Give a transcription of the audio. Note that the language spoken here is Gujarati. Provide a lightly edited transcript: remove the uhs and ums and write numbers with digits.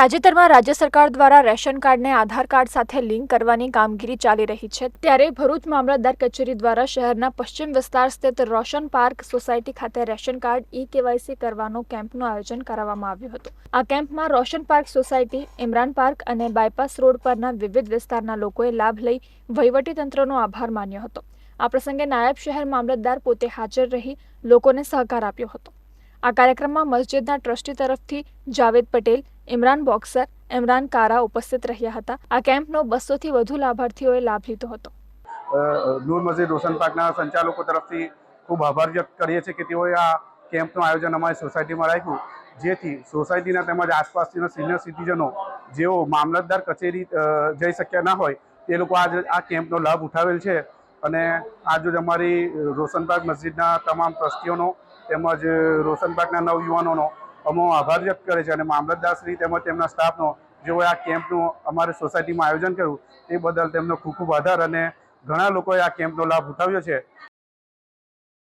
તાજેતરમાં રાજ્ય સરકાર દ્વારા રેશન કાર્ડને આધાર કાર્ડ સાથે લિંક કરવાની કામગીરી ચાલી રહી છે, ત્યારે ભરૂચ મામલતદાર કચેરી દ્વારા શહેરના પશ્ચિમ વિસ્તાર સ્થિત રોશન પાર્ક સોસાયટી ખાતે રેશન કાર્ડ ઈ-કેવાયસી કરવાનો કેમ્પનું આયોજન કરવામાં આવ્યું હતું। આ કેમ્પમાં રોશન પાર્ક સોસાયટી, ઇમરાન પાર્ક અને બાયપાસ રોડ પરના વિવિધ વિસ્તારના લોકોએ લાભ લઈ વહીવટીતંત્રનો આભાર માન્યો હતો। આ પ્રસંગે નાયબ શહેર મામલતદાર પોતે હાજર રહી લોકોને સહકાર આપ્યો હતો। આ કાર્યક્રમમાં મસ્જિદના ટ્રસ્ટી તરફથી જાવેદ પટેલ, ઇમરાન બોક્સર, ઇમરાન કારા ઉપસ્થિત રહ્યા હતા। આ કેમ્પનો 200થી વધુ લાભાર્થીઓએ લાભ લીધો હતો। નૂર મસ્જિદ રોશન પાર્કના સંચાલકો તરફથી ખૂબ આભાર વ્યક્ત કરીએ છીએ કે તેઓએ આ કેમ્પનું આયોજન અમારી સોસાયટીમાં રાખ્યું, જેથી સોસાયટીના તેમજ આસપાસના સિનિયર સિટીઝનો જેઓ મામલતદાર કચેરી જઈ શક્યા ના હોય તે લોકો આ કેમ્પનો લાભ ઉઠાવેલ છે। અને આજરોજ અમારી રોશન પાર્ક મસ્જિદના તમામ ટ્રસ્ટીઓનો તેમજ રોશન પાર્કના નવયુવાનોનો અમો આભાર વ્યક્ત કરે છે અને મામલતદારશ્રી તેમજ તેમના સ્ટાફનો જેઓએ આ કેમ્પનું અમારી સોસાયટીમાં આયોજન કર્યું તે બદલ તેમનો ખૂબ ખૂબ આભાર। અને ઘણા લોકોએ આ કેમ્પનો લાભ ઉઠાવ્યો છે।